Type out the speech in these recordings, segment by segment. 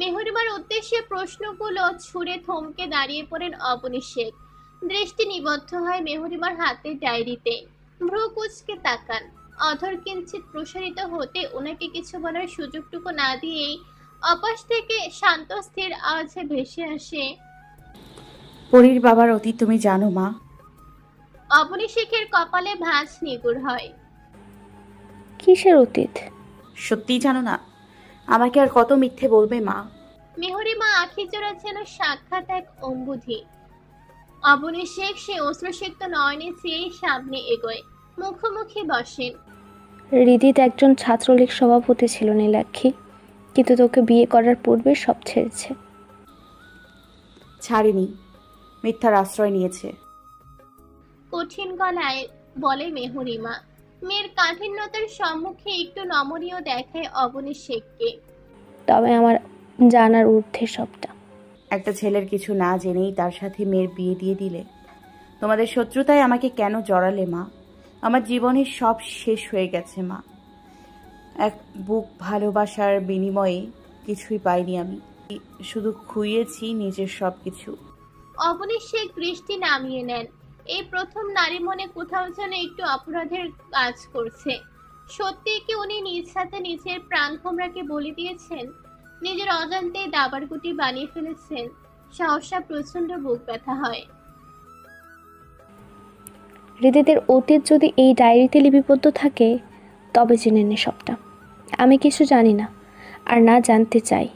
মেহরিমার উদ্দেশ্যে প্রশ্নগুলো ছুড়ে থমকে দাঁড়িয়ে পড়েন অবনী শেখ। দৃষ্টি নিবদ্ধ হয় মেহরিমার হাতে ডায়েরিতে। ভ্রু কুঁচকে তাকান। অধর কিঞ্চিত প্রসারিত হতে ওনাকে কিছু বলার সুযোগটুকু না দিয়েই অপাশ থেকে শান্ত স্থির আওয়াজে ভেসে আসে, পরীর বাবার অতীত তুমি জানো মা? অবনী শেখের কপালে ভাঁজ নিগুড় হয়। কিসের অতীত? সত্যিই জানো না? আমাকে আর কত মিথ্যে বলবে মা? মেহরিমা আখি জোড়া যেন সাক্ষাৎ এক অম্বুধি। অবনী শেখ সে অশ্রুসিক্ত নয়নে চেয়েই সামনে এগোয়, মুখোমুখি বসেন। হৃদিত একজন ছাত্রলীগ সভাপতি ছিল নীলাক্ষী, কিন্তু তোকে বিয়ে করার পূর্বে সব ছেড়েছে। ছাড়েনি, মিথ্যার আশ্রয় নিয়েছে। কঠিন গলায় বলে মেহরিমা। মেয়ের কাঠিন্যতার সম্মুখে একটু নমনীয় দেখায় অবনী শেখকে। তবে আমার জানার ঊর্ধ্বে সবটা। একটা ছেলের কিছু না জেনেই তার সাথে মেয়ের বিয়ে দিয়ে দিলে। তোমাদের শত্রুতায় আমাকে কেন জড়ালে মা? আমার জীবনের সব শেষ হয়ে গেছে মা। এক বুক ভালোবাসার বিনিময়ে কিছুই পাইনি আমি, শুধু খুইয়েছি নিজের সব কিছু। অবনী শেখ দৃষ্টি নামিয়ে নেন। এই প্রথম নারী মনে কোথাও যেন একটু অপরাধের কাজ করছে। সত্যি কি উনি নিজ হাতে নিজের প্রাণ ভোমরাকে বলি দিয়েছেন? নিজের অজান্তেই দাবার গুটি বানিয়ে ফেলেছেন? সহসা প্রচন্ড বুক ব্যথা হয়। হৃদিতের অতীত যদি এই ডায়েরিতে লিপিবদ্ধ থাকে, তবে জেনে নে সবটা। আমি কিছু জানি না, আর না জানতে চাই।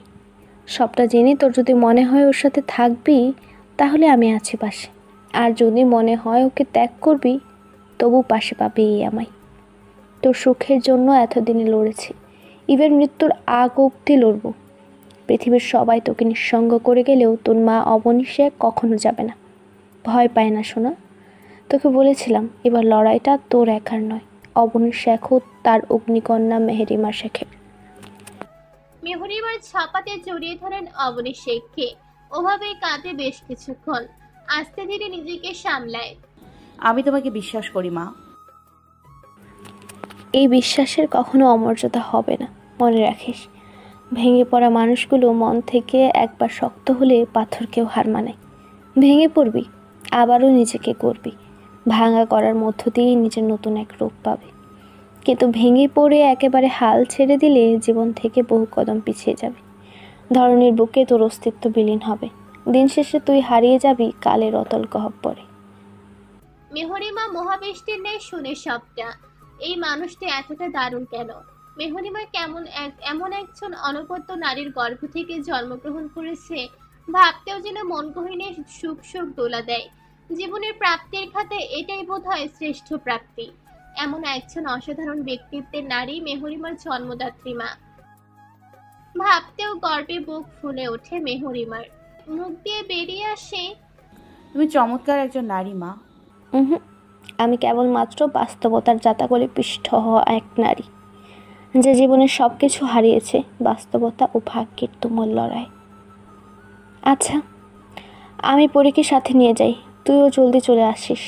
সবটা জেনে তোর যদি মনে হয় ওর সাথে থাকবি, তাহলে আমি আছি পাশে। আর যদি মনে হয় ওকে ত্যাগ করবি, তবু পাশে পাবি আমায়। তোর সুখের জন্য এতদিনে লড়েছি, ইভেন মৃত্যুর আগ অবধি লড়ব। পৃথিবীর সবাই তোকে নিঃসঙ্গ করে গেলেও তোর মা অবনী শেখ কখনো যাবে না। ভয় পায় না শোনা। তোকে বলেছিলাম এবার লড়াইটা তোর একার নয়, অবনী শেখও তার অগ্নিকন্যা মেহেরিমা শেখের। মেহরিমার ছাপাতে জড়িয়ে ধরেন অবনী শেখকে। ওভাবেই কাঁদে বেশ কিছুক্ষণ। আস্তে ধীরে নিজেকে সামলায়। আমি তোমাকে বিশ্বাস করি মা। এই বিশ্বাসের কখনো অমর্যাদা হবে না, মনে রাখিস। ভেঙে পড়া মানুষগুলো মন থেকে একবার শক্ত হলে পাথরকেও হার মানায়। ভেঙে পড়বি, আবারও নিজেকে করবি। ভাঙা করার মধ্য দিয়েই নিজের নতুন এক রূপ পাবে। কিন্তু ভেঙে পড়ে একেবারে হাল ছেড়ে দিলে জীবন থেকে বহু কদম পিছিয়ে যাবে। ধরনের বুকে তোর অস্তিত্ব বিলীন হবে। দিন শেষে তুই হারিয়ে যাবি কালের অতল গহ্বরে। মেহরিমা মহাবৃষ্টির ন্যায় শুনে সবটা। এই মানুষটি এতটা দারুণ কেন? মেহরিমা এমন একজন অনবদ্য নারীর গর্ভ থেকে জন্মগ্রহণ করেছে, ভাবতেও যেন মন গহীনে সুখ সুখ দোলা দেয়। জীবনের প্রাপ্তির খাতে এটাই বোধহয় শ্রেষ্ঠ প্রাপ্তি। এমন একজন অসাধারণ ব্যক্তিত্বের নারী মেহরিমার জন্মদাত্রী মা। ভাবতেও গর্বে বুক ফুলে ওঠে মেহরিমার। মুখ দিয়ে বেরিয়ে আসে, তুমি চমৎকার একজন নারী মা। আমি কেবলমাত্র বাস্তবতার জাতাকলে পিষ্ট হওয়া এক নারী, যে জীবনের সব কিছু হারিয়েছে বাস্তবতা ও ভাগ্যের তুমুল লড়াই। আচ্ছা, আমি পরীকে সাথে নিয়ে যাই, তুইও জলদি চলে আসিস।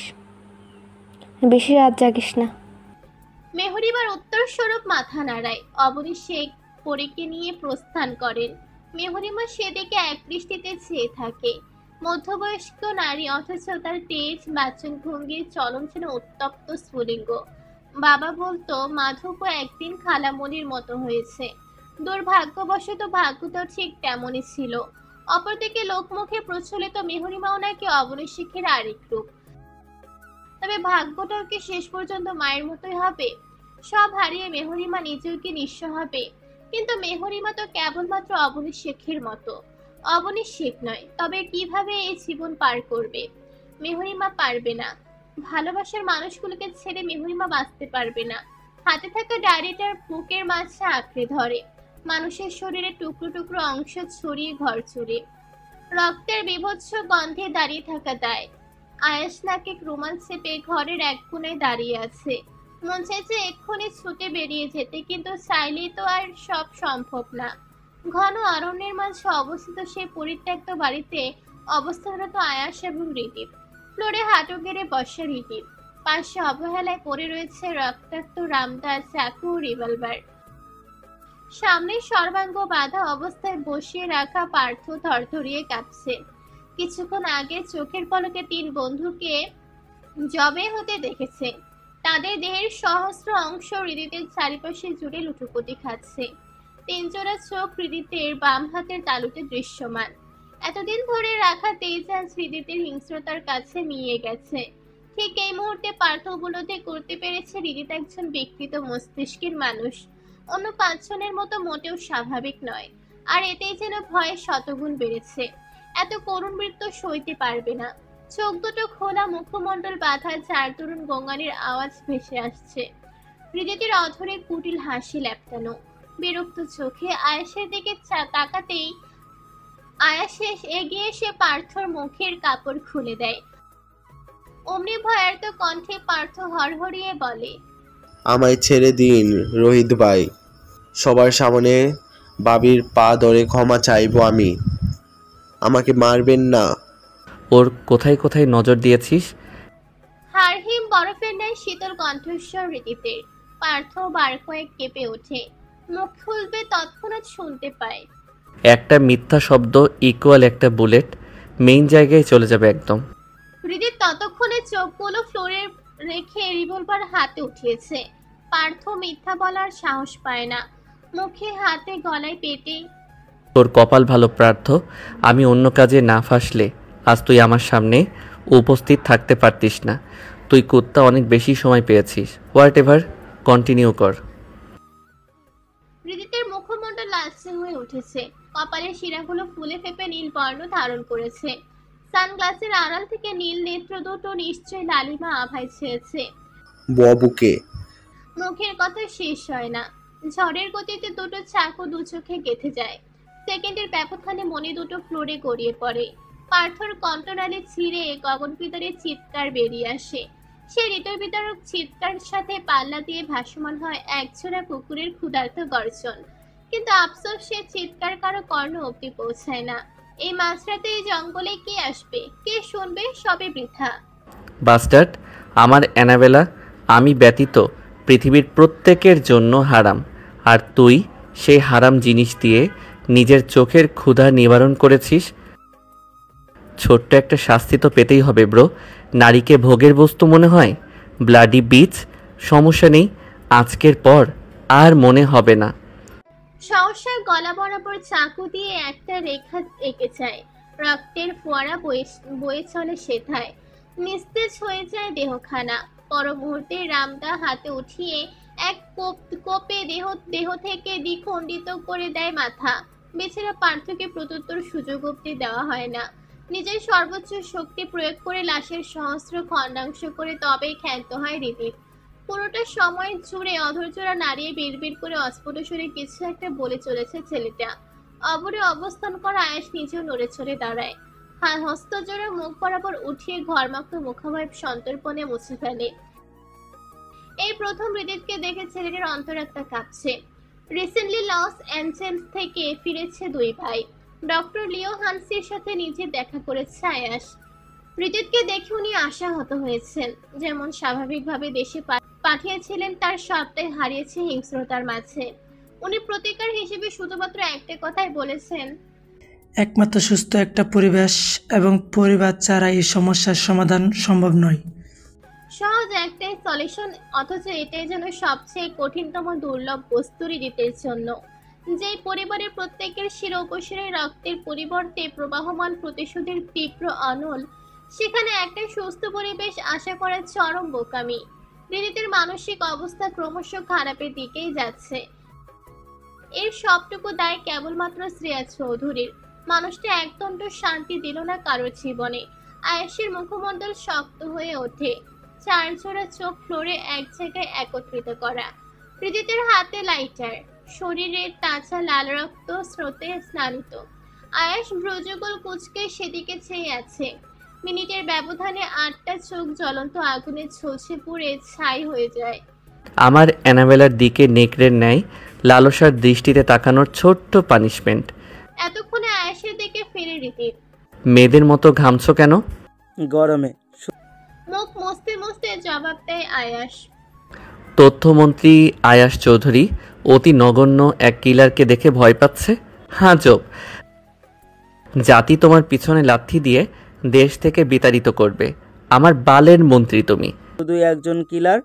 বেশি রাত জাগিস না। মেহরিমার উত্তর স্বরূপ মাথা নাড়ায়। অবনী শেখ পরীকে নিয়ে প্রস্থান করেন। মেহরিমা সেদিকে একদৃষ্টিতে চেয়ে থাকে। মধ্যবয়স্ক নারী, অথচ তার তেজ বাচন ভঙ্গির চলন ছিল উত্তপ্ত স্ফুলিঙ্গ। বাবা বলতো মাধবও একদিন খালামণির মতো হয়েছে। দুর্ভাগ্যবশত ভাগ্যটা ঠিক তেমনই ছিল। অপরদিকে লোকমুখে প্রচলিত মেহরিমাও নাকি অবনী শেখের আরেক রূপ। তবে ভাগ্যটাও কি শেষ পর্যন্ত মায়ের মতোই হবে? সব হারিয়ে মেহরিমা নিজেও কি নিঃস্ব হবে? কিন্তু মেহরিমা তো কেবলমাত্র অবনী শেখের মতো। অবনী শেখ নয়, তবে কিভাবে এই জীবন পার করবে? মেহরিমা পারবে না। ভালোবাসার মানুষগুলোকে ছেড়ে মেহরিমা বাঁচতে পারবে না। হাতে থাকা ডায়েরিটার বুকের মাঝে আঁকড়ে ধরে। মানুষের শরীরে টুকরো টুকরো অংশ ছড়িয়ে ঘর চুরে। রক্তের বীভৎস গন্ধে দাঁড়িয়ে থাকা দায়। আয়াস নাকে রুমাল চেপে ঘরের এক কোণায় দাঁড়িয়ে আছে। মন চাইছে এক্ষুনি ছুটে বেরিয়ে যেতে, কিন্তু চাইলেই তো আর সব সম্ভব না। ঘন অরণ্যের মাঝে অবস্থিত সেই পরিত্যক্ত বাড়িতে অবস্থানরত আয়াস এবং ঋদীপ। ফ্লোরে হাঁটু গেড়ে বসা ঋদীপ। পাশে অবহেলায় পড়ে রয়েছে রক্তাক্ত রামদা, চাকু ও রিভলভার। সামনে সর্বাঙ্গ বাঁধা অবস্থায় বসিয়ে রাখা পার্থ থরথরিয়ে কাঁপছে। কিছুক্ষণ আগে চোখের পলকে 3 বন্ধুকে জবে হতে দেখেছে। তাদের দেহের সহস্র অংশ হৃদিতের চারিপাশে জুড়ে লুটোপুটি খাচ্ছে। 3 জোড়া চোখ হৃদিতের বাম হাতের তালুতে দৃশ্যমান। এতদিন ধরে রাখা তেজ আজ হৃদিতের হিংস্রতার কাছে মিলিয়ে গেছে। ঠিক এই মুহূর্তে পার্থ উপলব্ধি করতে পেরেছে হৃদিত একজন বিকৃত মস্তিষ্কের মানুষ, অন্য 5 জনের মতো মোটেও স্বাভাবিক নয়। আর এতেই যেন ভয়ে শতগুণ বেড়েছে। এত করুণ মৃত্যু সইতে পারবে না। চোখ দুটো খোলা, মুখমণ্ডল বাঁধা, 4 তরুণ গঙ্গানির আওয়াজ ভেসে আসছে। হৃদিতের অধরে কুটিল হাসি ল্যাপটানো। বিরক্ত চোখে আয়েশের দিকে তাকাতেই আয়াস এগিয়ে এসে পার্থর মুখের কাপড় খুলে দেয়। অমনি ভয়ার্ত কণ্ঠে পার্থ হড়হড়িয়ে বলে, আমায় ছেড়ে দিন রোহিত ভাই, সবার সামনে বাবির পা ধরে ক্ষমা চাইবো আমি, আমাকে মারবেন না। ওর কোথায় কোথায় নজর দিয়েছিস? হারহিম বরফের ন্যায় শীতল কণ্ঠস্বর হৃদিতের। পার্থ বার কয়েক কেঁপে ওঠে। মুখ খুলবে তৎক্ষণাৎ শুনতে পায়, একটা মিথ্যা শব্দ ইকুয়াল একটা বুলেট, মেইন জায়গায় চলে যাবে একদম। হৃদিত ততক্ষণে চোখগুলো ফ্লোরে রেখে রিভলভার হাতে উঠিয়েছে। পার্থ মিথ্যা বলার সাহস পায় না। মুখে, হাতে, গলায়, পেটে। তোর কপাল ভালো প্রার্থ, আমি অন্য কাজে না ফাঁসলে আজ তুই আমার সামনে উপস্থিত থাকতে পারতিস না। তুই কুত্তা অনেক বেশি সময় পেয়েছিস। হোয়াট এভার, কন্টিনিউ কর। হৃদিতের মুখমণ্ডল লালচে হয়ে উঠেছে। কপালের শিরাগুলো ফুলে ফেপে নীল বর্ণ ধারণ করেছে। সানগ্লাসের আড়াল থেকে নীল নেত্র দুটো নিশ্চয় লালিমা আভায় ছেয়েছে। ববুকে। মুখের কথা শেষ হয় না। ঝড়ের গতিতে দুটো চাকু 2 চোখে গেঁথে যায়। সেকেন্ডের ব্যবধানে মনে দুটো ফ্লোরে গড়িয়ে পড়ে। পার্থর কণ্ঠনালী ছিঁড়ে গগন বিদারের চিৎকার বেরিয়ে আসে। সে হৃদয় বিদারক চিৎকার সাথে পাল্লা দিয়ে ভাসমান হয় একছোড়া কুকুরের ক্ষুধার্ত গর্জন। কিন্তু আফসোস, সে চিৎকার কারো কর্ণ অবধি পৌঁছায় না। এই মাঝরাতে এই জঙ্গলে কে আসবে, কে শুনবে? সবে বৃথা। বাস্টার্ড, আমার অ্যানাবেলা আমি ব্যতীত পৃথিবীর প্রত্যেকের জন্য হারাম, আর তুই সেই হারাম জিনিস দিয়ে নিজের চোখের ক্ষুধা নিবারণ করেছিস। ছোট্ট একটা শাস্তি তো পেতেই হবে ব্রো। নারীকে ভোগের বস্তু মনে হয়? Bloody beach. সমস্যা নেই, আজকের পর আর মনে হবে না। সহসার গলা বরাবর চাকু দিয়ে একটা রেখা এঁকে যায়। রক্তের ফোয়ারা বয়ে চলে সেথায়। নিস্তেজ হয়ে যায় দেহখানা। পর মুহূর্তে রামদা হাতে উঠিয়ে এক কোপে দেহ থেকে দ্বিখণ্ডিত করে দেয় মাথা। বেচারা পার্থকে প্রত্যুত্তর সুযোগ অবধি দেওয়া হয় না। নিজের সর্বোচ্চ শক্তি প্রয়োগ করে লাশের সহস্র খণ্ডাংশ করে তবেই ক্ষান্ত হয় হৃদিত। পুরোটা সময় জুড়ে অধৈর্যরা নাড়িয়ে বিড়বিড় করে অস্ফুট সুরে কিছু একটা বলে চলেছে ছেলেটা। অবরে অবস্থান করা আয়েশ নিজেও নড়ে চড়ে দাঁড়ায়। হস্তজোড়া মুখ বরাবর উঠিয়ে ঘরমাক্ত মুখাভাব সন্তর্পণে মুছে ফেলে। এই প্রথম হৃদিতকে দেখে ছেলেটার অন্তরাত্মা কাঁপছে। রিসেন্টলি লস অ্যাঞ্জেলস থেকে ফিরেছে 2 ভাই। ডক্টর লিও হানসির সাথে নিজে দেখা করেছে আয়াস। হৃদিতকে দেখে উনি আশাহত হয়েছেন। যেমন স্বাভাবিকভাবে দেশে পাঠিয়েছিলেন, তার সবটাই হারিয়েছে হিংস্রতার মাঝে। উনি প্রতিকার হিসেবে শুধুমাত্র একটা কথাই বলেছেন, একমাত্র সুস্থ একটা পরিবেশ এবং পরিবার ছাড়া এই সমস্যার সমাধান সম্ভব নয়। সহজ একটাই সলিউশন, অথচ এটাই যেন সবচেয়ে কঠিনতম দুর্লভ বস্তু হৃদিতের জন্য। যেই পরিবারের প্রত্যেকের শির উপশিরে রক্তের পরিবর্তে প্রবাহমান প্রতিশোধের তীব্র অনল, সেখানে একটা সুস্থ পরিবেশ আশা করা চরম বোকামি। হৃদিতের মানসিক অবস্থা ক্রমশ খারাপের দিকেই যাচ্ছে। এর সবটুকু দায় কেবলমাত্র শ্রেয়া চৌধুরীর। মানুষটা একদণ্ড শান্তি দিল না কারোর জীবনে। আয়েশের মুখমণ্ডল শক্ত হয়ে ওঠে। 4 জোড়া চোখ ফ্লোরে এক জায়গায় একত্রিত করা। হৃদিতের হাতে লাইটার, শরীরের তাজা লাল রক্ত স্রোতে স্নানিত। আয়েশ ভ্রুযুগল কুঁচকে সেদিকে চেয়ে আছে। মিনিটের ব্যবধানে 8টা চোখ জ্বলন্ত আগুনে ঝলসে পুড়ে ছাই হয়ে যায়। আমার অ্যানাবেলার দিকে নেকড়ের ন্যায় লালসার দৃষ্টিতে তাকানোর ছোট্ট পানিশমেন্ট। এতক্ষণে আয়েশের দিকে ফিরে হৃদিত। মেয়েদের মতো ঘামছো কেন? গরমে। মুখ মুছতে মুছতে জবাব দেয় আয়াস। তথ্যমন্ত্রী আয়াস চৌধুরী অতি নগণ্য এক কিলারকে দেখে ভয় পাচ্ছে? হ্যাঁ চোপ, জাতি তোমার পিছনে লাথি দিয়ে দেশ থেকে বিতাড়িত করবে। আমার বালের মন্ত্রী তুমি। শুধু একজন কিলার?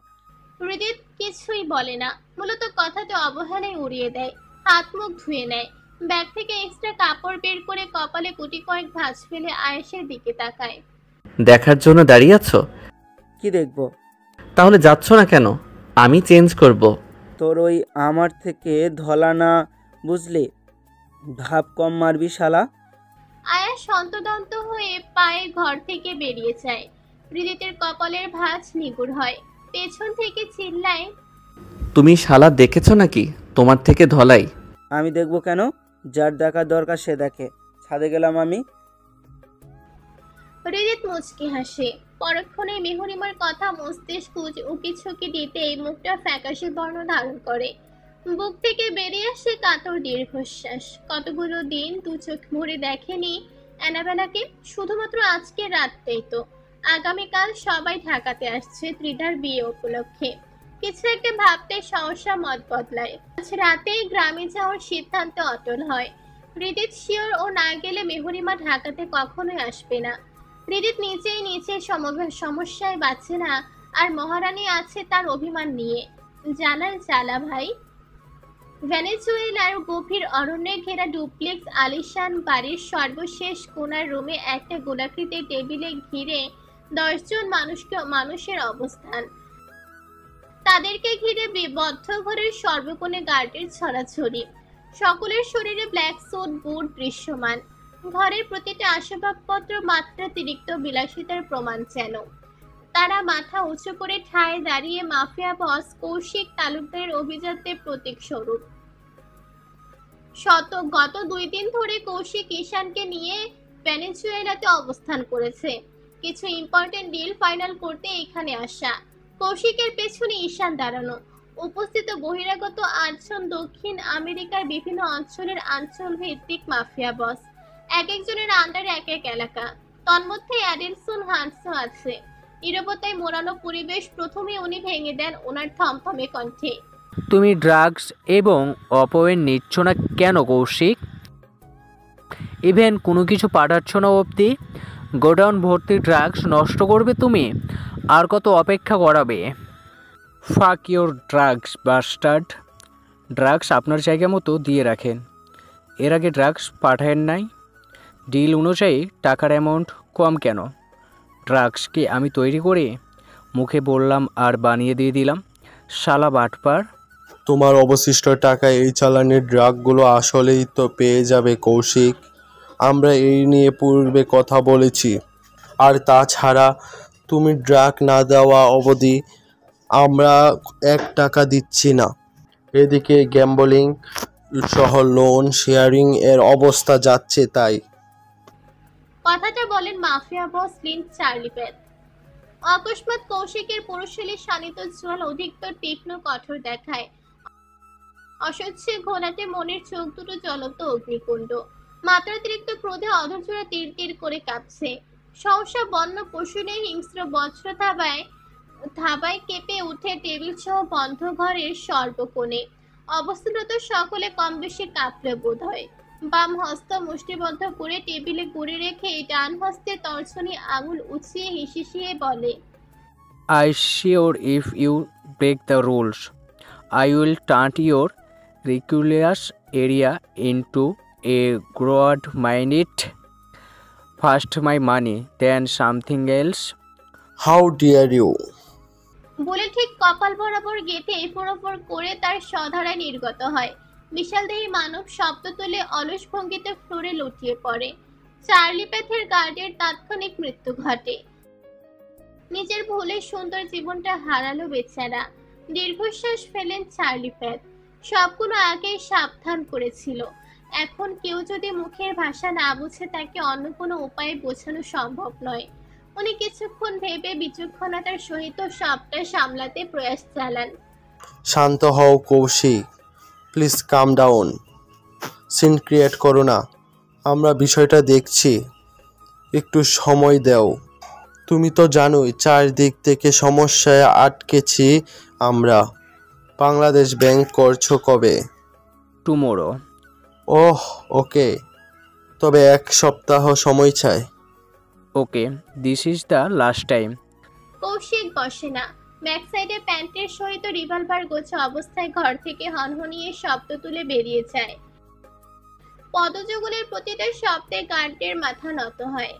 হৃদিত কিছুই বলে না, মূলত কথাতে অবহেলায় উড়িয়ে দেয়। হাত মুখ ধুয়ে নেয়, ব্যাগ থেকে এক্সট্রা কাপড় বের করে কপালে গুটি কয়েক ভাঁজ ফেলে আয়েশের দিকে তাকায়। দেখার জন্য দাঁড়িয়ে আছো? কি দেখবো? তাহলে যাচ্ছ না কেন? আমি চেঞ্জ করব। তোর ওই আমার থেকে ধলা না, বুঝলি? ভাব কম মারবি শালা। আয়াস হন্তদন্ত হয়ে পায়ে ঘর থেকে বেরিয়ে যায়। হৃদিতের কপালের ভাঁজ নিগুড় হয়, পেছন থেকে চিল্লায়, তুমি শালা দেখেছো নাকি তোমার থেকে ধলাই? আমি দেখবো কেন? যার দেখার দরকার সে দেখে। ছাদে গেলাম আমি। হৃদিত মুচকি হাসে। পরক্ষণে মেহরিমার কথা মস্তিষ্ক উকিঝুঁকি দিতেই মুখটা ফ্যাকাশে বর্ণ ধারণ করে। বুক থেকে বেরিয়ে আসে কাতর দীর্ঘশ্বাস। কতগুলো দিন দু চোখ ভরে দেখেনি অ্যানাবেলাকে, শুধুমাত্র আজকে রাতটাই তো। আগামীকাল সবাই ঢাকাতে আসছে ত্রিধার বিয়ে উপলক্ষে। কিছু একটা ভাবতে সহসা মত বদলায়। আজ রাতেই গ্রামে যাওয়ার সিদ্ধান্ত অটল হয়। হৃদিত শিওর ও না গেলে মেহরিমা ঢাকাতে কখনোই আসবে না। হৃদিত নিজেই সমস্যায় বাঁচে না, আর মহারানী আছে তার অভিমান নিয়ে। জানার জ্বালা ভাই। ভেনেজুয়েলার গভীর অরণ্যে ঘেরা ডুপ্লেক্স আলিশান বাড়ির সর্বশেষ কোণার রুমে একটা গোলাকৃতির টেবিলে ঘিরে 10 জন মানুষের অবস্থান। তাদেরকে ঘিরে বদ্ধ ঘরের সর্বকোণে গার্ডের ছড়াছড়ি। সকলের শরীরে ব্ল্যাক স্যুট বুট দৃশ্যমান। ঘরের প্রতিটা আসবাবপত্র মাত্রাতিরিক্ত বিলাসিতার প্রমাণ যেন। তারা মাথা উঁচু করে ঠায় দাঁড়িয়ে মাফিয়া বস কৌশিক তালুকদারের অভিজাত্যের প্রতীক স্বরূপ। গত 2 দিন ধরে কৌশিক ঈশানকে নিয়ে ভেনেজুয়েলাতে অবস্থান করেছে। কিছু ইম্পর্টেন্ট ডিল ফাইনাল করতে এখানে আসা। কৌশিকের পেছনে ঈশান দাঁড়ানো। উপস্থিত বহিরাগত 8 জন দক্ষিণ আমেরিকার বিভিন্ন অঞ্চলের আঞ্চল ভিত্তিক মাফিয়া বস। এক একজনের আন্ডারে এক এক এলাকা। তন্মধ্যে অ্যাডেলসন হান্টসও আছে। নীরবতায় মোড়ানো পরিবেশ। প্রথমে উনি ভেঙে দেন ওনার থমথমে কণ্ঠে। তুমি ড্রাগস এবং অপয়েন্ট নিচ্ছ না কেন কৌশিক? ইভেন কোনো কিছু পাঠাচ্ছ না অবধি? গোডাউন ভর্তি ড্রাগস নষ্ট করবে তুমি? আর কত অপেক্ষা করাবে? ফাক ইউর ড্রাগস বাস্টার্ড। ড্রাগস আপনার জায়গা মতো দিয়ে রাখেন। এর আগে ড্রাগস পাঠায়েন নাই? ডিল অনুযায়ী টাকার অ্যামাউন্ট কম কেন? ড্রাগস কি আমি তৈরি করি? মুখে বললাম আর বানিয়ে দিয়ে দিলাম। শালা বাটপার। তোমার অবশিষ্ট টাকা এই চালানের ড্রাগগুলো আসলেই তো পেয়ে যাবে কৌশিক। আমরা এই নিয়ে পূর্বে কথা বলেছি। আর তাছাড়া তুমি ড্রাগ না দেওয়া অবধি আমরা 1 টাকা দিচ্ছি না। এদিকে গ্যাম্বলিং সহ লোন শেয়ারিং এর অবস্থা যাচ্ছে তাই। কথাটা বলেন মাফিয়া বস লিন চার্লি প্যাথ। অকস্মাৎ কৌশিকের পুরুষালী শানিত জল অধিকতর তীক্ষ্ণ কঠোর দেখায়। অস্বচ্ছে ঘোলাটে মনের চোখ দুটো জ্বলন্ত অগ্নিকুণ্ড। মাত্রাতিরিক্ত ক্রোধে অধৈর্যরা তীর তীর করে কাঁপছে। সহসা বন্য পশুনে হিংস্র বজ্র ধাবায় কেঁপে উঠে টেবিল সহ বন্ধ ঘরের সর্বকোণে। অবস্থানরত সকলে কম বেশি কাঁপলে বোধ হয়। বাম হস্ত মুষ্টিবদ্ধ করে টেবিলে গুড়ে রেখে ডান হস্তে তর্জনী আঙুল উঁচিয়ে হিসিয়ে বলে, I sure if you break the rules, I will turn your ridiculous area into a gold mine. First my money, then something else. How dare you? বলে ঠিক কপাল বরাবর গেঁথে ফোড়ফোড় করে তার স্বধারায় নির্গত হয়। বিশালদেহী মানব শব্দ তুলে অলস ভঙ্গিতে ফ্লোরে লুটিয়ে পড়ে। চার্লি প্যাথের গার্ডের তাৎক্ষণিক মৃত্যু ঘটে। নিজের ভুলে সুন্দর জীবনটা হারালো বেচারা। দীর্ঘশ্বাস ফেলেন চার্লি প্যাথ। সবগুলো আগেই সাবধান করেছিল। এখন কেউ যদি মুখের ভাষা না বুঝে তাকে অন্য কোনো উপায়ে বোঝানো সম্ভব নয়। উনি কিছুক্ষণ ভেবে বিচক্ষণতার সহিত সবটা সামলাতে প্রয়াস চালান। শান্ত হও কৌশিক, please calm down. Scene create করো না। আমরা বিষয়টা দেখছি, একটু সময় দাও। তুমি তো জানোই চারদিক থেকে সমস্যায় আটকেছি আমরা। বাংলাদেশ ব্যাংক করছো কবে? টুমোরো। Oh, okay. তবে 1 সপ্তাহ সময় চাই। Okay, this is the last time. Koushik বসে না। ব্যাক সাইডে প্যান্টের সহিত রিভলভার গোছা অবস্থায় ঘর থেকে হনহনিয়ে শব্দ তুলে বেরিয়ে যায়। পদযুগলের প্রতিটা শব্দে গার্ডের মাথা নত হয়।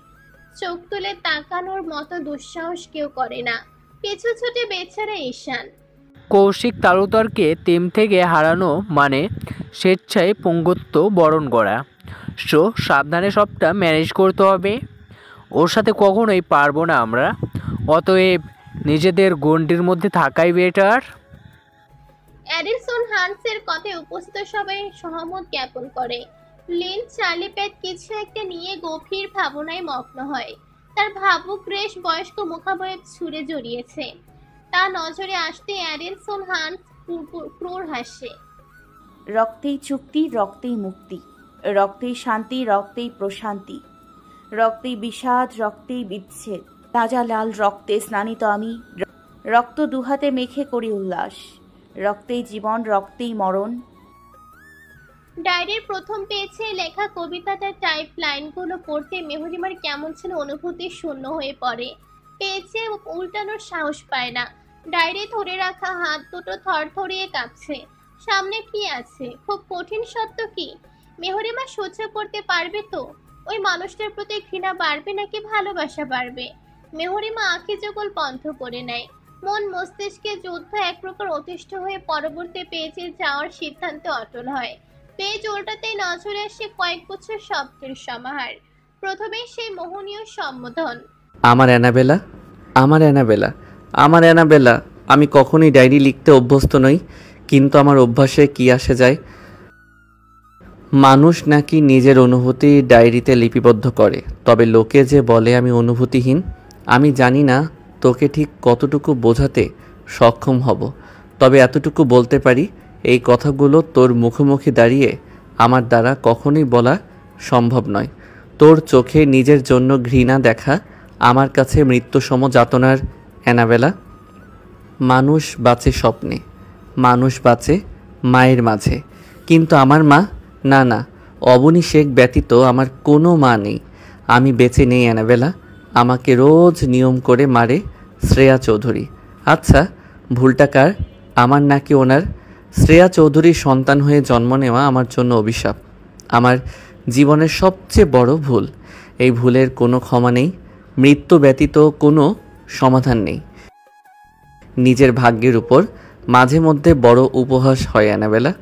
চোখ তুলে তাকানোর মতো দুঃসাহস কেউ করে না। পিছু ছুটে বেচারা ঈশান। কৌশিক তালুকদারকে টিম থেকে হারানো মানে স্বেচ্ছায় পঙ্গুত্ব বরণ করা। সো সাবধানে সবটা ম্যানেজ করতে হবে। ওর সাথে কখনোই পারবো না আমরা। অতএব নিজেদের গণ্ডির মধ্যে থাকাই বেটার। অ্যাডিসন হান্সের কথায় উপস্থিত সবাই সহমত জ্ঞাপন করে। লিন চার্লি প্যাট কিছু একটা নিয়ে গভীর ভাবনায় মগ্ন হয়। তার ভাবুক রেশ বয়স্ক মুখাবয়ব ছুঁড়ে জড়িয়েছে। তা নজরে আসতে অ্যাডিসন হান্স ক্রূর হাসে। রক্তেই চুক্তি, রক্তেই মুক্তি, রক্তেই শান্তি, রক্তেই প্রশান্তি, রক্তেই বিষাদ, রক্তেই বিচ্ছেদ। তাজা লাল রক্তে স্নানিত আমি, রক্ত দুহাতে মেখে করি উল্লাস, রক্তেই জীবন, রক্তেই মরণ। ডায়েরির প্রথম পেজে লেখা কবিতাটার টাইপ লাইনগুলো পড়তে মেহরিমার কেমন যেন অনুভূতি শূন্য হয়ে পড়ে। পেজে উল্টানোর সাহস পায় না। ডায়েরি ধরে রাখা হাত দুটো থরথরিয়ে কাঁপছে। সামনে কি আছে? খুব কঠিন সত্য কি? মেহরিমা সহ্য করতে পারবে তো? ওই মানুষটার প্রতি ঘৃণা বাড়বে নাকি ভালোবাসা বাড়বে? মেহরিমা আঁখি যুগল বন্ধ করে নেয়। মন মস্তিষ্কে যুদ্ধ এক প্রকার অতিষ্ঠ হয়ে পরবর্তী পেজে যাওয়ার সিদ্ধান্তে অটল হয়। পেজ উল্টাতেই নজরে আসে কয়েক বছর শব্দের সমাহার। প্রথমেই সেই মোহনীয় সম্বোধন। আমার অ্যানাবেলা, আমার অ্যানাবেলা, আমার অ্যানাবেলা। আমি কখনোই ডায়েরি লিখতে অভ্যস্ত নই, কিন্তু আমার অভ্যাসে কি আসে যায়। মানুষ নাকি নিজের অনুভূতি ডায়েরিতে লিপিবদ্ধ করে, তবে লোকে যে বলে আমি অনুভূতিহীন। আমি জানি না তোকে ঠিক কতটুকু বোঝাতে সক্ষম হব, তবে এতটুকু বলতে পারি, এই কথাগুলো তোর মুখোমুখি দাঁড়িয়ে আমার দ্বারা কখনোই বলা সম্ভব নয়। তোর চোখে নিজের জন্য ঘৃণা দেখা আমার কাছে মৃত্যুসম যাতনার অ্যানাবেলা। মানুষ বাঁচে স্বপ্নে, মানুষ বাঁচে মায়ের মাঝে, কিন্তু আমার মা, না না, অবনী শেখ ব্যতীত আমার কোনো মা নেই। আমি বেঁচে নেই অ্যানাবেলা। আমাকে রোজ নিয়ম করে মারে শ্রেয়া চৌধুরী। আচ্ছা, ভুলটা কার, আমার নাকি ওনার? শ্রেয়া চৌধুরীর সন্তান হয়ে জন্ম নেওয়া আমার জন্য অভিশাপ, আমার জীবনের সবচেয়ে বড় ভুল। এই ভুলের কোনো ক্ষমা নেই, মৃত্যু ব্যতীত কোনো সমাধান নেই। নিজের ভাগ্যের উপর মাঝে মধ্যে বড় উপহাস হয় অ্যানাবেলা।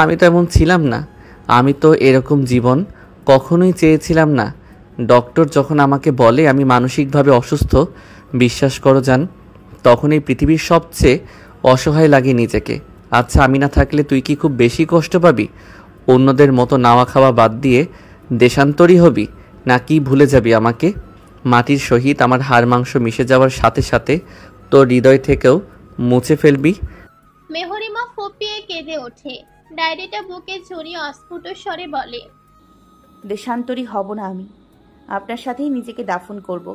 আমি তো এমন ছিলাম না, আমি তো এরকম জীবন কখনোই চেয়েছিলাম না। ডক্টর যখন আমাকে বলে আমি মানসিকভাবে অসুস্থ, বিশ্বাস করো জান, তখন এই পৃথিবীর সবচেয়ে অসহায় লাগে নিজেকে। আচ্ছা, আমি না থাকলে তুই কি খুব বেশি কষ্ট পাবি? অন্যদের মতো নাওয়া খাওয়া বাদ দিয়ে দেশান্তরী হবি, নাকি ভুলে যাবি আমাকে? মাটির সহিত আমার হাড় মাংস মিশে যাওয়ার সাথে সাথে তোর হৃদয় থেকেও মুছে ফেলবি? মেহরিমা ফুঁপিয়ে কেঁদে ওঠে। ডায়েরিটা বুকে জড়িয়ে অস্ফুট স্বরে বলে, দেশান্তরী হব না আমি, আপনার সাথেই নিজেকে দাফন করব।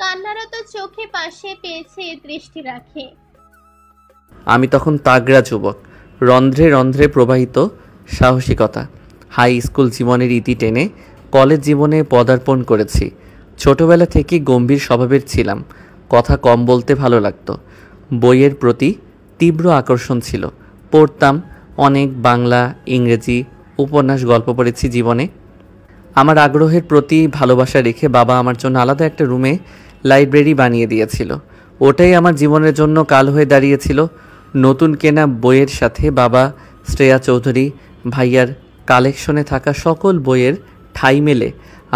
কান্নারত চোখে পাশে পেয়েছে দৃষ্টি রাখে। আমি তখন তাগড়া যুবক, রন্ধ্রে রন্ধ্রে প্রবাহিত সাহসিকতা। হাই স্কুল জীবনের ইতি টেনে কলেজ জীবনে পদার্পণ করেছি। ছোটবেলা থেকেই গম্ভীর স্বভাবের ছিলাম, কথা কম বলতে ভালো লাগতো। বইয়ের প্রতি তীব্র আকর্ষণ ছিল, পড়তাম অনেক, বাংলা, ইংরেজি, উপন্যাস, গল্প পড়েছি জীবনে। আমার আগ্রহের প্রতি ভালোবাসা রেখে বাবা আমার জন্য আলাদা একটা রুমে লাইব্রেরি বানিয়ে দিয়েছিল। ওটাই আমার জীবনের জন্য কাল হয়ে দাঁড়িয়েছিল। নতুন কেনা বইয়ের সাথে বাবা শ্রেয়া চৌধুরী ভাইয়ার কালেকশনে থাকা সকল বইয়ের ঠাঁই মেলে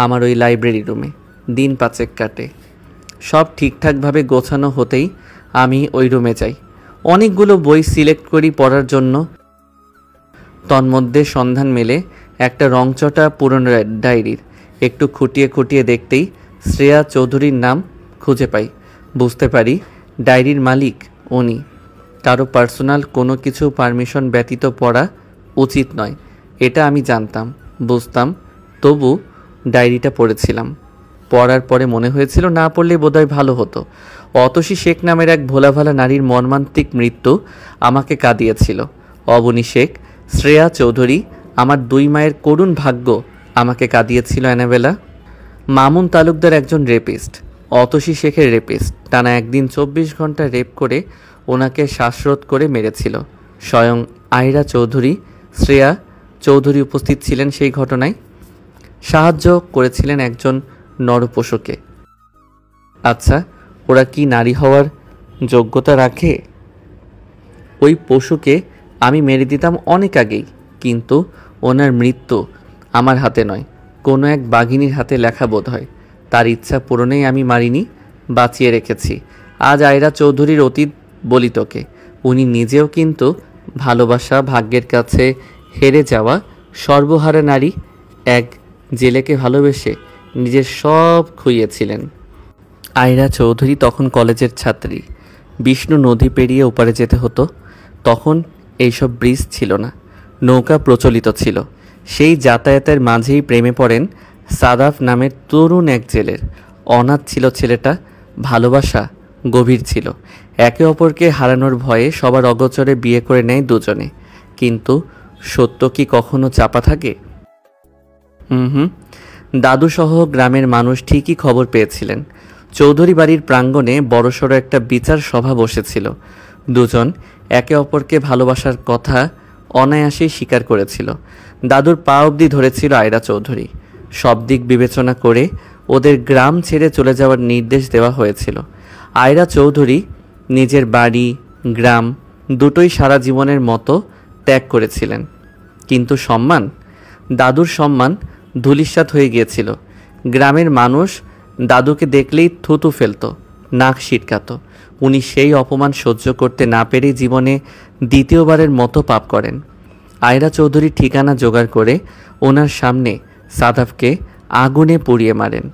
আমার ওই লাইব্রেরি রুমে দিন 5 কাটে। সব ঠিকঠাকভাবে গোছানো হতেই আমি ওই রুমে যাই। অনেকগুলো বই সিলেক্ট করি পড়ার জন্য। তন্মধ্যে সন্ধান মেলে একটা রংচটা পুরনো ডায়েরির। একটু খুঁটিয়ে খুঁটিয়ে দেখতেই শ্রেয়া চৌধুরীর নাম খুঁজে পাই। বুঝতে পারি ডায়েরির মালিক উনি। কারো পার্সোনাল কোনো কিছু পারমিশন ব্যতীত পড়া উচিত নয়, এটা আমি জানতাম, বুঝতাম, তবু ডায়েরিটা পড়েছিলাম। পড়ার পরে মনে হয়েছিল না পড়লে বোধহয় ভালো হতো। অতসী শেখ নামের এক ভোলাভালা নারীর মর্মান্তিক মৃত্যু আমাকে কাঁদিয়েছিল। অবনী শেখ, শ্রেয়া চৌধুরী, আমার দুই মায়ের করুণ ভাগ্য আমাকে কাঁদিয়েছিল অ্যানাবেলা। মামুন তালুকদার একজন রেপিস্ট, অতসী শেখের রেপিস্ট। টানা একদিন 24 ঘন্টা রেপ করে ওনাকে শ্বাসরোধ করে মেরেছিল। স্বয়ং আয়রা চৌধুরী, শ্রেয়া চৌধুরী উপস্থিত ছিলেন সেই ঘটনায়। সাহায্য করেছিলেন একজন নরপশুকে। আচ্ছা, ওরা কি নারী হওয়ার যোগ্যতা রাখে? ওই পশুকে আমি মেরে দিতাম অনেক আগেই, কিন্তু ওনার মৃত্যু আমার হাতে নয়, কোনো এক বাঘিনীর হাতে লেখা বোধ হয়। তার ইচ্ছা পূরণেই আমি মারিনি, বাঁচিয়ে রেখেছি। আজ আয়রা চৌধুরীর অতীত বলি তোকে। উনি নিজেও কিন্তু ভালোবাসা, ভাগ্যের কাছে হেরে যাওয়া সর্বহারা নারী এক জেলেকে ভালোবেসে নিজের সব খুইয়েছিলেন। আয়রা চৌধুরী তখন কলেজের ছাত্রী। বিষ্ণু নদী পেরিয়ে ওপারে যেতে হতো। তখন এইসব ব্রিজ ছিল না, নৌকা প্রচলিত ছিল। সেই যাতায়াতের মাঝেই প্রেমে পড়েন সাদাফ নামের তরুণ এক জেলের। অনাথ ছিল ছেলেটা, ভালোবাসা গভীর ছিল। একে অপরকে হারানোর ভয়ে সবার অগোচরে বিয়ে করে নেয় দুজনে। কিন্তু সত্য কি কখনো চাপা থাকে? দাদুসহ গ্রামের মানুষ ঠিকই খবর পেয়েছিলেন। চৌধুরী বাড়ির প্রাঙ্গণে বড়সড় একটা বিচার সভা বসেছিল। দুজন একে অপরকে ভালোবাসার কথা অনায়াসেই স্বীকার করেছিল। দাদুর পা অবধি ধরেছিল আয়রা চৌধুরী। সব দিক বিবেচনা করে ওদের গ্রাম ছেড়ে চলে যাওয়ার নির্দেশ দেওয়া হয়েছিল। আয়রা চৌধুরী নিজের বাড়ি, গ্রাম দুটোই সারা জীবনের মতো ত্যাগ করেছিলেন। কিন্তু সম্মান, দাদুর সম্মান ধূলিসাৎ হয়ে গিয়েছিল। গ্রামের মানুষ দাদুকে দেখলেই থুতু ফেলত, নাক সিটকাত। উনি সেই অপমান সহ্য করতে না পেরে জীবনে দ্বিতীয়বারের মতো পাপ করেন। আয়রা চৌধুরীর ঠিকানা জোগাড় করে ওনার সামনে সাদাফকে আগুনে পুড়িয়ে মারেন।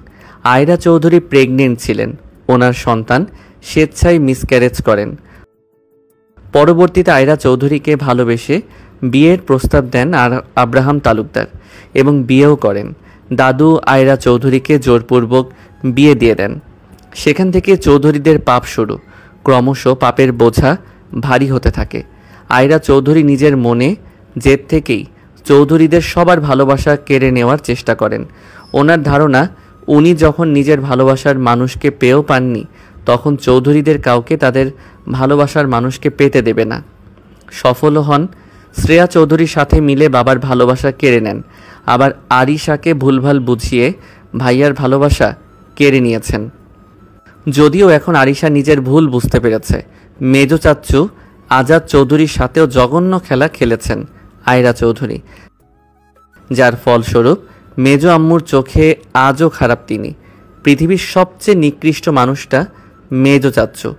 আয়রা চৌধুরী প্রেগনেন্ট ছিলেন। ওনার সন্তান স্বেচ্ছায় মিসক্যারেজ করেন। পরবর্তীতে আয়রা চৌধুরীকে ভালোবেসে বিয়ের প্রস্তাব দেন আর আব্রাহাম তালুকদার, এবং বিয়েও করেন। দাদু আয়রা চৌধুরীকে জোরপূর্বক বিয়ে দিয়ে দেন। সেখান থেকে চৌধুরীদের পাপ শুরু। ক্রমশ পাপের বোঝা ভারী হতে থাকে। আয়রা চৌধুরী নিজের মনে জেদ থেকেই চৌধুরীদের সবার ভালোবাসা কেড়ে নেওয়ার চেষ্টা করেন। ওনার ধারণা, উনি যখন নিজের ভালোবাসার মানুষকে পেয়েও পাননি, তখন চৌধুরীদের কাউকে তাদের ভালোবাসার মানুষকে পেতে দেবে না। সফলও হন। শ্রেয়া চৌধুরীর সাথে মিলে বাবার ভালোবাসা কেড়ে নেন। আবার আরিশাকে ভুলভাল বুঝিয়ে ভাইয়ার ভালোবাসা কেড়ে নিয়েছেন। যদিও এখন আরিশা নিজের ভুল বুঝতে পেরেছে। মেজ চাচ্চু আজাদ চৌধুরীর সাথেও জঘন্য খেলা খেলেছেন আয়রা চৌধুরী, যার ফলস্বরূপ মেজ আম্মুর চোখে আজও খারাপ তিনি। পৃথিবীর সবচেয়ে নিকৃষ্ট মানুষটা মেজ চাচ্চু।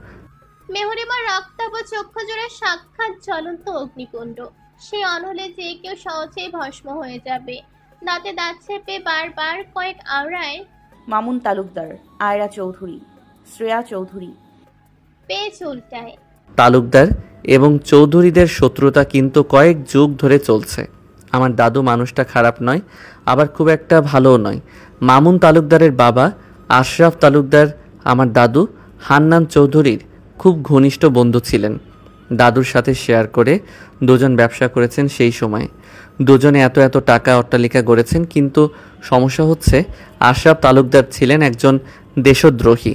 মেহরিমার রক্তাভ চক্ষু জোড়া সাক্ষাৎ জ্বলন্ত অগ্নিকুণ্ড। সে অনলে যে কেউ সহজেই ভস্ম হয়ে যাবে। দাঁতে দাঁত চেপে বারবার কয়েক আওড়ায় মামুন তালুকদার, আয়রা চৌধুরী, শ্রেয়া চৌধুরী। পেয়ে উল্টায়। তালুকদার এবং চৌধুরীদের শত্রুতা কিন্তু কয়েক যুগ ধরে চলছে। আমার দাদু মানুষটা খারাপ নয়, আবার খুব একটা ভালোও নয়। মামুন তালুকদারের বাবা আশরাফ তালুকদার আমার দাদু হান্নান চৌধুরীর খুব ঘনিষ্ঠ বন্ধু ছিলেন। দাদুর সাথে শেয়ার করে দুজন ব্যবসা করেছেন সেই সময়ে। দুজনে এত এত টাকা অট্টালিকা গড়েছেন। কিন্তু সমস্যা হচ্ছে, আশরাফ তালুকদার ছিলেন একজন দেশদ্রোহী।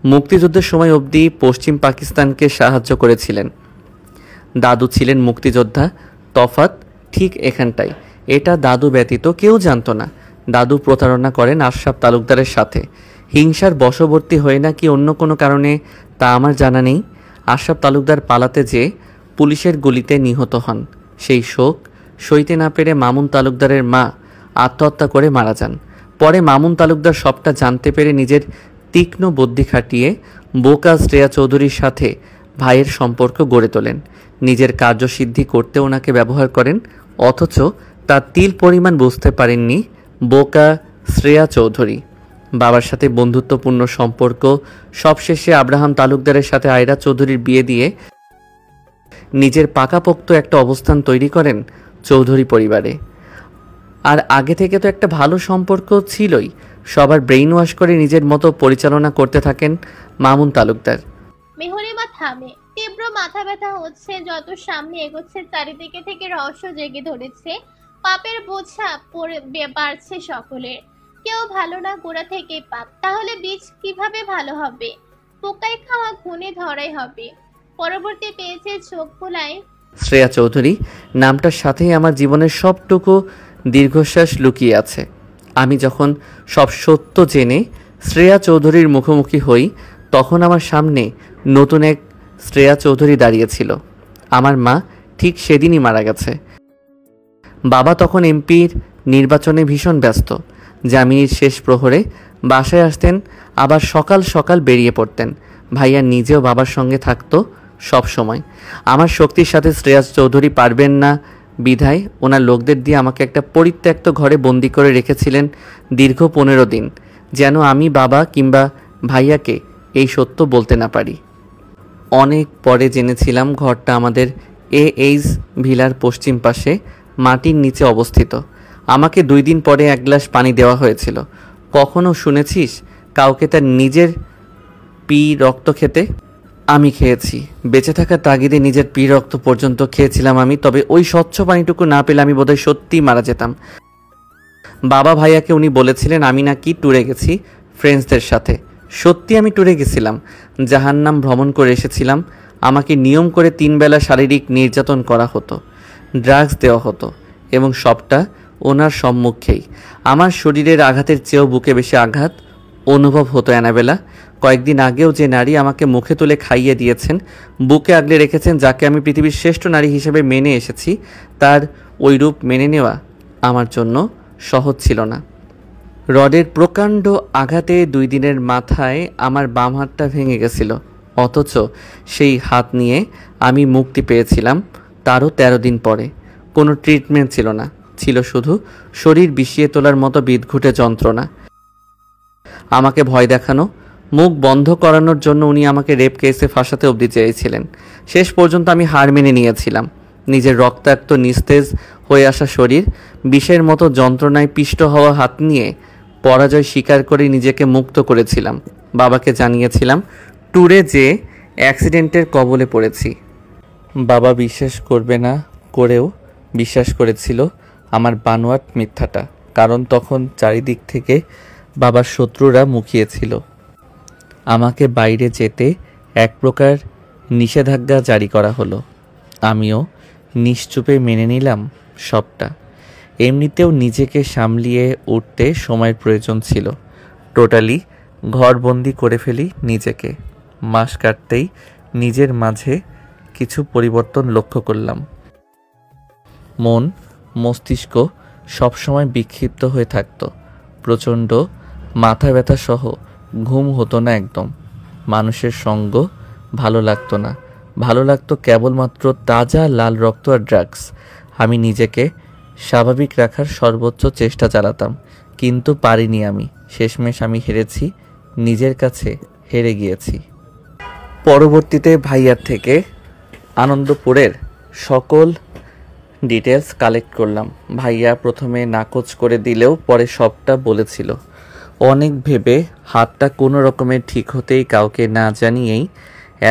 মুক্তিযুদ্ধের সময় অবধি পশ্চিম পাকিস্তানকে সাহায্য করেছিলেন। দাদু ছিলেন মুক্তিযোদ্ধা। তফাৎ ঠিক এখানটাই। এটা দাদু ব্যতীত কেউ জানত না। দাদু প্রতারণা করেন আশরাফ তালুকদারের সাথে। হিংসার বশবর্তী হয়ে না কি অন্য কোনো কারণে তা আমার জানা নেই। আশরাফ তালুকদার পালাতে যেয়ে পুলিশের গুলিতে নিহত হন। সেই শোক সইতে না পেরে মামুন তালুকদারের মা আত্মহত্যা করে মারা যান। পরে মামুন তালুকদার সবটা জানতে পেরে নিজের তীক্ষ্ণ বুদ্ধি খাটিয়ে বোকা শ্রেয়া চৌধুরীর সাথে ভাইয়ের সম্পর্ক গড়ে তোলেন। নিজের কার্যসিদ্ধি করতে ওনাকে ব্যবহার করেন, অথচ তার তিল পরিমাণ বুঝতে পারেননি বোকা শ্রেয়া চৌধুরী। বাবার সাথে বন্ধুত্বপূর্ণ সম্পর্ক। সবশেষে আব্রাহাম তালুকদারের সাথে আয়রা চৌধুরীর বিয়ে দিয়ে নিজের পাকাপোক্ত একটা অবস্থান তৈরি করেন চৌধুরী পরিবারে। আর আগে থেকে তো একটা ভালো সম্পর্ক ছিলই। সবার ব্রেইন ওয়াশ করে নিজের মতো পরিচালনা করতে থাকেন মামুন তালুকদার। মেহরিমা থামে। তীব্র মাথা ব্যথা হচ্ছে। যত সামনে এগোচ্ছে চারিদিকে থেকে রহস্য জেগে ধরেছে। পাপের বোঝা বাড়ছে সকলের। কেউ ভালো না, গোড়া থেকেই পাপ। তাহলে বীজ কিভাবে ভালো হবে? পোকায় খাওয়া গুণে ধরাই হবে। পরবর্তী পেয়েছে চোখ খোলায় শ্রেয়া চৌধুরী নামটার সাথেই আমার জীবনের সবটুকু দীর্ঘশ্বাস লুকিয়ে আছে। আমি যখন সব সত্য জেনে শ্রেয়া চৌধুরীর মুখোমুখি হই, তখন আমার সামনে নতুন এক শ্রেয়া চৌধুরী দাঁড়িয়েছিল। আমার মা ঠিক সেদিনই মারা গেছে। বাবা তখন এমপির নির্বাচনে ভীষণ ব্যস্ত। জামিনীর শেষ প্রহরে বাসায় আসতেন, আবার সকাল সকাল বেরিয়ে পড়তেন। ভাইয়া নিজেও বাবার সঙ্গে থাকতো সব সময়। আমার শক্তির সাথে শ্রেয়া চৌধুরী পারবেন না বিধায় ওনার লোকদের দিয়ে আমাকে একটা পরিত্যক্ত ঘরে বন্দি করে রেখেছিলেন দীর্ঘ 15 দিন, যেন আমি বাবা কিংবা ভাইয়াকে এই সত্য বলতে না পারি। অনেক পরে জেনেছিলাম ঘরটা আমাদের এইচ ভিলার পশ্চিম পাশে মাটির নিচে অবস্থিত। আমাকে 2 দিন পরে 1 গ্লাস পানি দেওয়া হয়েছিল। কখনো শুনেছিস কাউকে তার নিজের রক্ত খেতে? আমি খেয়েছি। বেঁচে থাকার তাগিদে নিজের রক্ত পর্যন্ত খেয়েছিলাম আমি। তবে ওই স্বচ্ছ পানিটুকু না পেলে আমি বোধহয় সত্যিই মারা যেতাম। বাবা ভাইয়াকে উনি বলেছিলেন আমি নাকি ট্যুরে গেছি ফ্রেন্ডসদের সাথে। সত্যি আমি ট্যুরে গেছিলাম, জাহান্নাম ভ্রমণ করে এসেছিলাম। আমাকে নিয়ম করে 3 বেলা শারীরিক নির্যাতন করা হতো, ড্রাগস দেওয়া হতো, এবং সবটা ওনার সম্মুখেই। আমার শরীরের আঘাতের চেয়েও বুকে বেশি আঘাত অনুভব হতো অ্যানাবেলা। কয়েকদিন আগেও যে নারী আমাকে মুখে তুলে খাইয়ে দিয়েছেন, বুকে আগলে রেখেছেন, যাকে আমি পৃথিবীর শ্রেষ্ঠ নারী হিসেবে মেনে এসেছি, তার ওই রূপ মেনে নেওয়া আমার জন্য সহজ ছিল না। রডের প্রকাণ্ড আঘাতে 2 দিনের মাথায় আমার বাম হাতটা ভেঙে গেছিল। অথচ সেই হাত নিয়ে আমি মুক্তি পেয়েছিলাম তারও 13 দিন পরে। কোনো ট্রিটমেন্ট ছিল না, ছিল শুধু শরীর বিষিয়ে তোলার মতো বিদঘুটে যন্ত্রণা। আমাকে ভয় দেখানো, মুখ বন্ধ করানোর জন্য উনি আমাকে রেপ কেসে ফাঁসাতে অবধি চেয়েছিলেন। শেষ পর্যন্ত আমি হার মেনে নিয়েছিলাম। নিজের রক্তাক্ত নিস্তেজ হয়ে আসা শরীর, বিষের মতো যন্ত্রণায় পিষ্ট হওয়া হাত নিয়ে পরাজয় স্বীকার করে নিজেকে মুক্ত করেছিলাম। বাবাকে জানিয়েছিলাম ট্যুরে যে অ্যাক্সিডেন্টের কবলে পড়েছি। বাবা বিশ্বাস করবে না করেও বিশ্বাস করেছিল আমার বানোয়াট মিথ্যাটা, কারণ তখন চারিদিক থেকে বাবার শত্রুরা মুখিয়েছিল। আমাকে বাইরে যেতে এক প্রকার নিষেধাজ্ঞা জারি করা হলো। আমিও নিশ্চুপে মেনে নিলাম সবটা। এমনিতেও নিজেকে সামলিয়ে উঠতে সময়ের প্রয়োজন ছিল। টোটালি ঘরবন্দি করে ফেলি নিজেকে। মাস কাটতেই নিজের মাঝে কিছু পরিবর্তন লক্ষ্য করলাম। মন মস্তিষ্ক সবসময় বিক্ষিপ্ত হয়ে থাকতো। প্রচণ্ড মাথা ব্যথা সহ ঘুম হতো না একদম। মানুষের সঙ্গ ভালো লাগতো না, ভালো লাগতো কেবলমাত্র তাজা লাল রক্ত আর ড্রাগস। আমি নিজেকে স্বাভাবিক রাখার সর্বোচ্চ চেষ্টা চালাতাম, কিন্তু পারিনি আমি। শেষমেশ আমি হেরেছি, নিজের কাছে হেরে গিয়েছি। পরবর্তীতে ভাইয়ার থেকে আনন্দপুরের সকল ডিটেলস কালেক্ট করলাম। ভাইয়া প্রথমে নাকচ করে দিলেও পরে সবটা বলেছিল। অনেক ভেবে হাতটা কোনো রকমের ঠিক হতেই কাউকে না জানিয়েই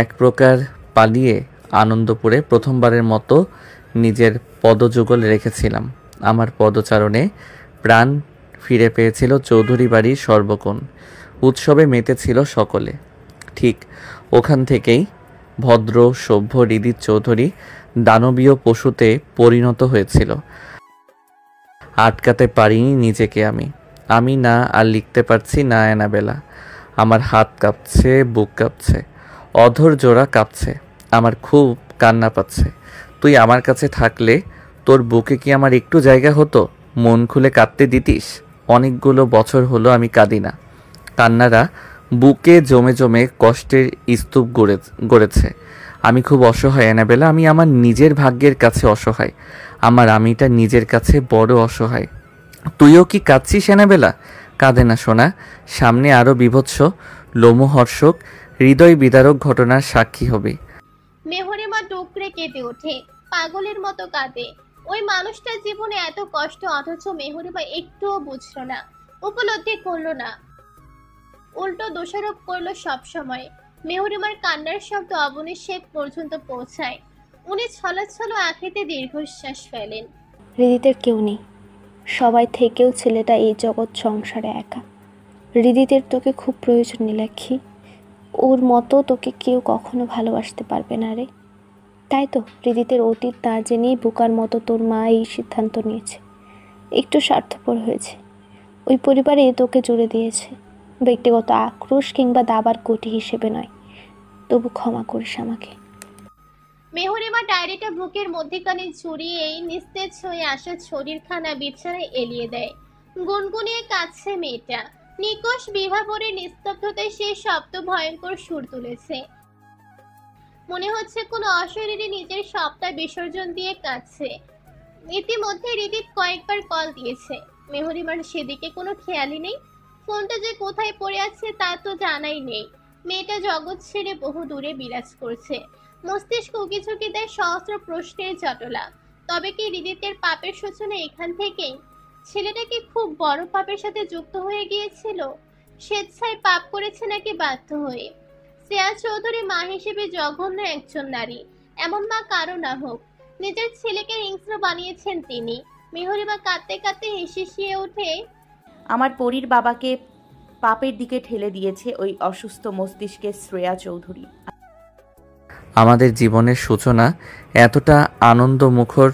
এক প্রকার পালিয়ে আনন্দপুরে প্রথমবারের মতো নিজের পদযুগল রেখেছিলাম। আমার পদচারণে প্রাণ ফিরে পেয়েছিল চৌধুরী বাড়ির সর্বকোণ। উৎসবে মেতেছিল সকলে। ঠিক ওখান থেকেই ভদ্র সভ্য হৃদিত চৌধুরী দানবীয় পশুতে পরিণত হয়েছিল। আটকাতে পারিনি নিজেকে আমি না আর লিখতে পারছি না অ্যানাবেলা। আমার হাত কাঁপছে, বুক কাঁপছে, অধর জোড়া কাঁপছে, আমার খুব কান্না পাচ্ছে। তুই আমার কাছে থাকলে তোর বুকে কি আমার একটু জায়গা হতো? মন খুলে কাঁদতে দিতিস? অনেকগুলো বছর হলো আমি কাঁদি না। কান্নারা বুকে জমে জমে কষ্টের স্তূপ গড়েছে। আমি খুব অসহায় অ্যানাবেলা। আমি আমার নিজের ভাগ্যের কাছে অসহায়। আমার আমিটা নিজের কাছে বড় অসহায়। তুইও কি কাঁদছিস অ্যানাবেলা? কাঁদে না সোনা, সামনে আরও বীভৎস লোমহর্ষক হৃদয় বিদারক ঘটনার সাক্ষী হবে। মেহরিমা টুকরে কেঁদে ওঠে, পাগলের মতো কাঁদে। ওই মানুষটার জীবনে এত কষ্ট, অথচ মেহরিমা একটুও বুঝলো না। উপলব্ধি করলো না, উল্টো দোষারোপ করলো সব সময়। মেহরিমার কান্নার শব্দ অবনীশ শেখ পর্যন্ত পৌঁছায়। উনি ছলাছল আঁখিতে দীর্ঘশ্বাস ফেলেন। হৃদিতের কেউ নেই, সবাই থেকেও ছেলেটা এই জগৎ সংসারে একা। হৃদিতের তোকে খুব প্রয়োজন নীলাক্ষী, ওর মতো তোকে কেউ কখনো ভালোবাসতে পারবে না রে। তাই তো হৃদিতের অতীত না জেনেই বোকার মতো তোর মা এই সিদ্ধান্ত নিয়েছে। একটু স্বার্থপর হয়েছে, ওই পরিবারে তোকে জুড়ে দিয়েছে, ব্যক্তিগত আক্রোশ কিংবা দাবার কোটি হিসেবে নয়। তবু ক্ষমা করিস আমাকে। মেহরিমা ডায়েরিটা বুকের মধ্যেখানে জড়িয়ে নিস্তেজ হয়ে আসা শরীরখানা বিছানায় এলিয়ে দেয়। গুনগুনিয়ে কাঁদছে মেয়েটা। নিকোষ বিভাবরের নিস্তব্ধতায় সে শব্দ ভয়ঙ্কর সুর তুলেছে। মনে হচ্ছে কোনো অশরীরী নিজের সবটা বিসর্জন দিয়ে কাঁদছে। ইতিমধ্যে হৃদিত কয়েকবার কল দিয়েছে, মেহরিমার সেদিকে কোনো খেয়ালই নেই। ফোনটা যে কোথায় পড়ে আছে তা তো জানাই নেই। মেয়েটা জগৎ ছেড়ে বহু দূরে বিরাজ করছে। মস্তিষ্ক উকিঝুঁকি দেয় সহস্র প্রশ্নের জটলা। তবে কি হৃদিতের পাপের সূচনা এখান থেকেই? ছেলেটা কি খুব বড় পাপের সাথে যুক্ত হয়ে গিয়েছিল? স্বেচ্ছায় পাপ করেছে নাকি বাধ্য হয়ে? শ্রেয়া চৌধুরী মা হিসেবে জঘন্য একজন নারী, এমন মা কারো না হোক। নিজের ছেলেকে হিংস্র বানিয়েছেন তিনি। মেহরিমা কাঁদতে কাঁদতে হিসিয়ে ওঠে, আমার পরীর বাবাকে পাপের দিকে ঠেলে দিয়েছে ওই অসুস্থ মস্তিষ্কের শ্রেয়া চৌধুরী। আমাদের জীবনের সূচনা এতটা আনন্দমুখর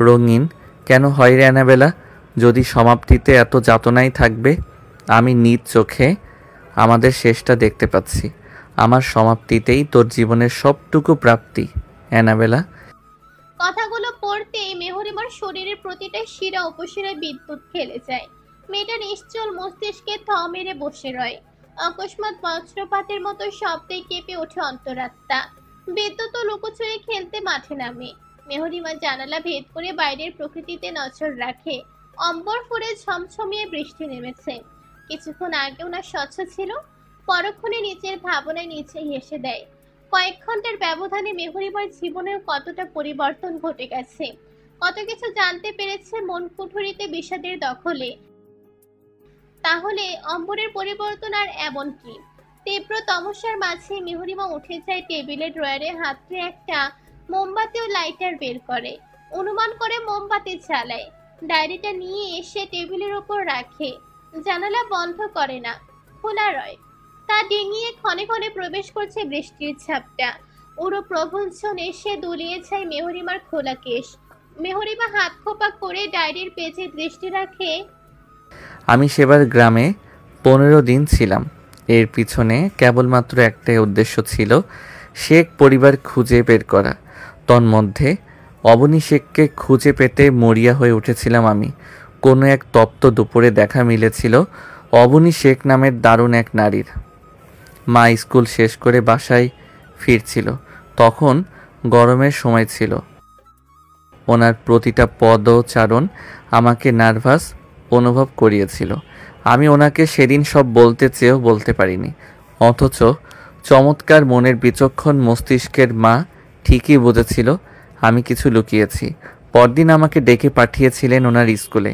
রঙিন কেন হয় রে অ্যানাবেলা? যদি সমাপ্তিতে এত যাতনাই থাকবে। আমি নিজ চোখে আমাদের শেষটা দেখতে পাচ্ছি। আমার সমাপ্তিতেই তোর জীবনের সবটুকু প্রাপ্তি অ্যানাবেলা। কথাগুলো পড়তেই মেহরিমার শরীরের প্রতিটা শিরা উপশিরায় বিদ্যুৎ খেলে যায়। মেয়েটা নিশ্চল মস্তিষ্কে থ মেরে বসে রয়। অকস্মাৎ বজ্রপাতের মতো শব্দে কেঁপে ওঠে অন্তরাত্মা। বিদ্যুৎ ও লুকোচুরি খেলতে মাঠে নামে। মেহরিমা জানালা ভেদ করে বাইরের প্রকৃতিতে নজর রাখে। অম্বর ফুরে ঝমঝমিয়ে বৃষ্টি নেমেছে। কিছুক্ষণ আগেও না স্বচ্ছ ছিল, পরক্ষণে নিচের ভাবনায় নিচে হেসে দেয়। কয়েক ঘন্টার ব্যবধানে মেহরিমার জীবনেও কতটা পরিবর্তন ঘটে গেছে। কত কিছু জানতে পেরেছে মন কুঠুরিতে বিষাদের দখলে। তাহলে অম্বরের পরিবর্তন আর এমন কি? তীব্র তমস্যার মাঝে মেহরিমা উঠে যায় টেবিলের ড্রয়ারে হাত ধুয়ে একটা মোমবাতি ও লাইটার বের করে। অনুমান করে মোমবাতি জ্বালায়। ডায়েরিটা নিয়ে এসে টেবিলের ওপর রাখে। জানালা বন্ধ করে না, খোলা রয়। তা ডিঙিয়ে ক্ষণে ক্ষণে প্রবেশ করছে বৃষ্টির ঝাপটা। উড়ো প্রভঞ্জন এসে দুলিয়ে যায় মেহরিমার খোলা কেশ। মেহরিমা হাত খোপা করে ডায়েরির পেজে দৃষ্টি রাখে। আমি সেবার গ্রামে 15 দিন ছিলাম। এর পিছনে কেবলমাত্র একটাই উদ্দেশ্য ছিল, শেখ পরিবার খুঁজে বের করা। তন্মধ্যে অবনী শেখকে খুঁজে পেতে মরিয়া হয়ে উঠেছিলাম আমি। কোনো এক তপ্ত দুপুরে দেখা মিলেছিল অবনী শেখ নামের দারুণ এক নারীর। মা স্কুল শেষ করে বাসায় ফিরছিল। তখন গরমের সময় ছিল। ওনার প্রতিটা পদচারণ আমাকে নার্ভাস অনুভব করিয়েছিল। আমি ওনাকে সেদিন সব বলতে চেয়েও বলতে পারিনি। অথচ চমৎকার মনের বিচক্ষণ মস্তিষ্কের মা ঠিকই বুঝেছিল আমি কিছু লুকিয়েছি। পরদিন আমাকে ডেকে পাঠিয়েছিলেন ওনার স্কুলে।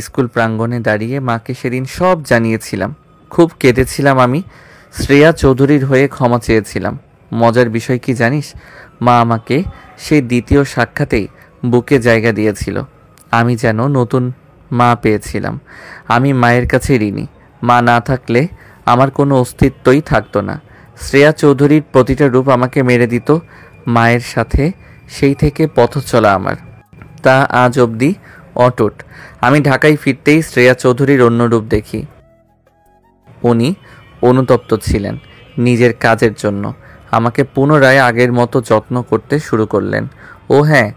স্কুল প্রাঙ্গণে দাঁড়িয়ে মাকে সেদিন সব জানিয়েছিলাম। খুব কেঁদেছিলাম আমি। শ্রেয়া চৌধুরীর হয়ে ক্ষমা চেয়েছিলাম। মজার বিষয় কি জানিস? মা আমাকে সেই দ্বিতীয় সাক্ষাতেই বুকে জায়গা দিয়েছিল। আমি যেন নতুন মা পেয়েছিলাম। আমি মায়ের কাছে ঋণী। মা না থাকলে আমার কোনো অস্তিত্বই থাকতো না। শ্রেয়া চৌধুরীর প্রতিটা রূপ আমাকে মেরে দিত। মায়ের সাথে সেই থেকে পথ চলা আমার, তা আজ অবধি অটুট। আমি ঢাকায় ফিরতেই শ্রেয়া চৌধুরীর অন্য রূপ দেখি। উনি অনুতপ্ত ছিলেন নিজের কাজের জন্য। আমাকে পুনরায় আগের মতো যত্ন করতে শুরু করলেন। ও হ্যাঁ,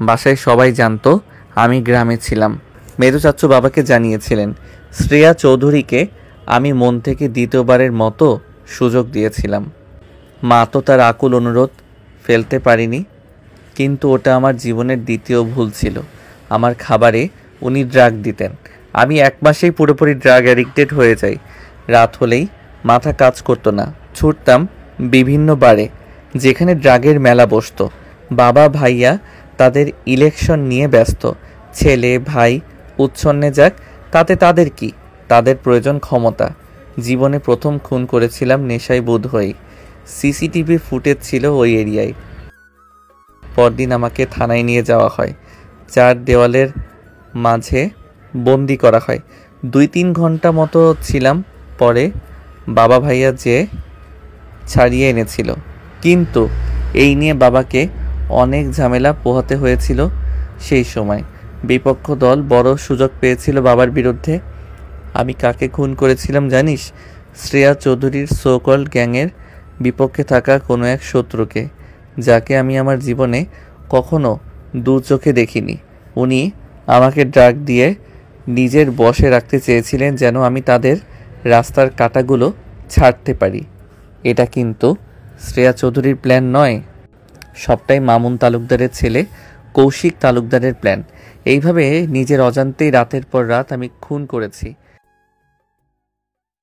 বাসায় সবাই জানতো আমি গ্রামে ছিলাম। মেজো চাচ্চু বাবাকে জানিয়েছিলেন। শ্রেয়া চৌধুরীকে আমি মন থেকে দ্বিতীয়বারের মতো সুযোগ দিয়েছিলাম। মা তো তার আকুল অনুরোধ ফেলতে পারিনি, কিন্তু ওটা আমার জীবনের দ্বিতীয় ভুল ছিল। আমার খাবারে উনি ড্রাগ দিতেন। আমি 1 মাসেই পুরোপুরি ড্রাগ অ্যাডিক্টেড হয়ে যাই। রাত হলেই মাথা কাজ করতো না। ছুটতাম বিভিন্ন বারে যেখানে ড্রাগের মেলা বসতো। বাবা ভাইয়া তাদের ইলেকশন নিয়ে ব্যস্ত। ছেলে ভাই উচ্ছন্নে যাক, তাতে তাদের কি? তাদের প্রয়োজন ক্ষমতা। জীবনে প্রথম খুন করেছিলাম নেশায় বোধ হয়ে। সিসিটিভি ফুটেজ ছিল ওই এরিয়ায়। পরদিন আমাকে থানায় নিয়ে যাওয়া হয়, 4 দেওয়ালের মাঝে বন্দি করা হয়। 2-3 ঘন্টা মতো ছিলাম। পরে বাবা ভাইয়া যে ছাড়িয়ে এনেছিল, কিন্তু এই নিয়ে বাবাকে অনেক ঝামেলা পোহাতে হয়েছিল। সেই সময় বিপক্ষ দল বড় সুযোগ পেয়েছিল বাবার বিরুদ্ধে। আমি কাকে খুন করেছিলাম জানিস? শ্রেয়া চৌধুরীর সোকল গ্যাংয়ের বিপক্ষে থাকা কোনো এক শত্রুকে, যাকে আমি আমার জীবনে কখনো দু চোখে দেখিনি। উনি আমাকে ড্রাগ দিয়ে নিজের বশে রাখতে চেয়েছিলেন, যেন আমি তাদের রাস্তার কাঁটাগুলো ছাড়তে পারি। এটা কিন্তু শ্রেয়া চৌধুরীর প্ল্যান নয়, সবটাই মামুন তালুকদারের ছেলে কৌশিক তালুকদারের প্ল্যান। এইভাবে নিজের অজান্তেই রাতের পর রাত আমি খুন করেছি।